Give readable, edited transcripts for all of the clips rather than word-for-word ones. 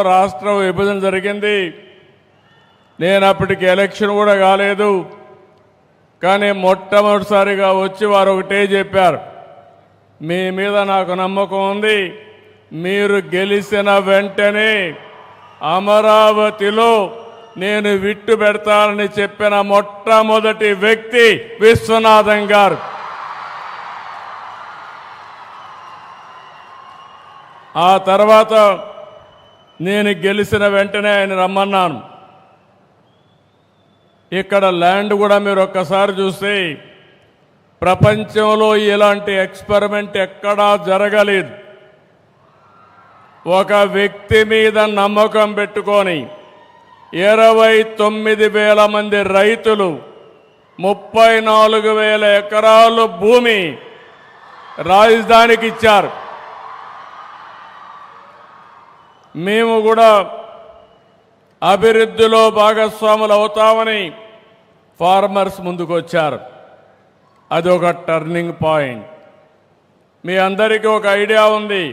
రాష్ట్ర విభజన జరిగింది. నేను అప్పటికి ఎలక్షన్ కూడా కాలేదు. కానీ మొట్టమొదటిసారిగా వచ్చి వారు ఒకటే చెప్పారు, మీ మీద నాకు నమ్మకం ఉంది, మీరు గెలిచిన వెంటనే అమరావతిలో నేను విట్టు పెడతానని చెప్పిన మొట్టమొదటి వ్యక్తి విశ్వనాథం గారు. ఆ తర్వాత నేను గెలిచిన వెంటనే ఆయన రమ్మన్నాను. ఇక్కడ ల్యాండ్ కూడా మీరు ఒక్కసారి చూస్తే ప్రపంచంలో ఇలాంటి ఎక్స్పెరిమెంట్ ఎక్కడా జరగలేదు. ఒక వ్యక్తి మీద నమ్మకం పెట్టుకొని 29,000 మంది రైతులు 34,000 ఎకరాలు భూమి రాజధానికి ఇచ్చారు. మేము కూడా అభివృద్ధిలో భాగస్వాములు అవుతామని ఫార్మర్స్ ముందుకు వచ్చారు. అది ఒక టర్నింగ్ పాయింట్. మీ అందరికీ ఒక ఐడియా ఉంది,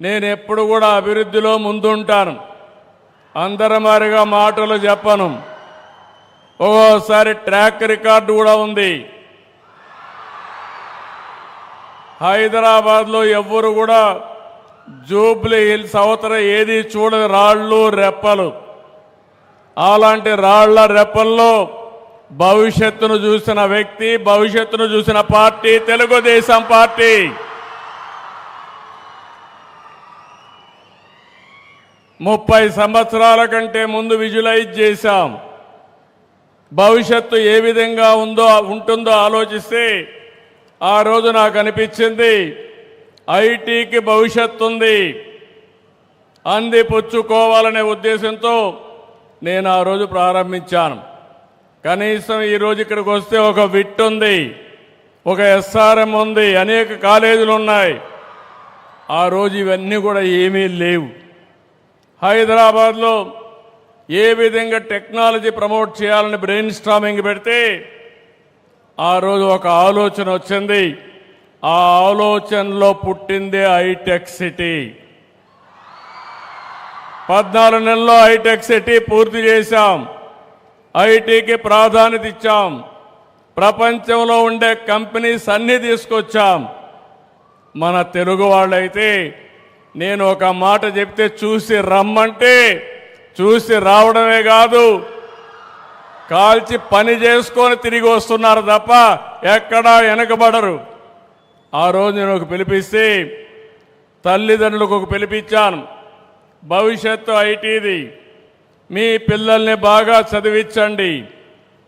నేను ఎప్పుడు కూడా అభివృద్ధిలో ముందుంటాను. అందరమారిగా మాటలు చెప్పను. ఒక్కోసారి ట్రాక్ రికార్డు కూడా ఉంది. హైదరాబాద్లో ఎవ్వరు కూడా జూబ్లీ హిల్స్ అవతల ఏది చూడని రాళ్ళు రెప్పలు. అలాంటి రాళ్ల రెప్పల్లో భవిష్యత్తును చూసిన వ్యక్తి, భవిష్యత్తును చూసిన పార్టీ తెలుగుదేశం పార్టీ. ముప్పై సంవత్సరాల కంటే ముందు విజువలైజ్ చేశాం. భవిష్యత్తు ఏ విధంగా ఉంటుందో ఆలోచిస్తే ఆ రోజు నాకు అనిపించింది, ఐటీకి భవిష్యత్తు ఉంది, అందిపుచ్చుకోవాలనే ఉద్దేశంతో నేను ఆ రోజు ప్రారంభించాను. కనీసం ఈరోజు ఇక్కడికి వస్తే ఒక విట్ ఉంది, ఒక ఎస్ఆర్ఎం ఉంది, అనేక కాలేజీలు ఉన్నాయి. ఆ రోజు ఇవన్నీ కూడా ఏమీ లేవు. హైదరాబాద్లో ఏ విధంగా టెక్నాలజీ ప్రమోట్ చేయాలని బ్రెయిన్ స్టార్మింగ్ పెడితే ఆ రోజు ఒక ఆలోచన వచ్చింది. ఆ ఆలోచనలో పుట్టిందే హైటెక్ సిటీ. 14 నెలల్లో హైటెక్ సిటీ పూర్తి చేశాం. ఐటీకి ప్రాధాన్యత ఇచ్చాం. ప్రపంచంలో ఉండే కంపెనీస్ అన్నీ తీసుకొచ్చాం. మన తెలుగు వాళ్ళైతే నేను ఒక మాట చెప్తే చూసి రమ్మంటే చూసి రావడమే కాదు, కాల్చి పని చేసుకొని తిరిగి వస్తున్నారు తప్ప ఎక్కడా వెనకబడరు. ఆ రోజు నేను ఒక పిలిపిస్తే తల్లిదండ్రులకు ఒక పిలిపించాను. భవిష్యత్తు ఐటీది, మీ పిల్లల్ని బాగా చదివించండి,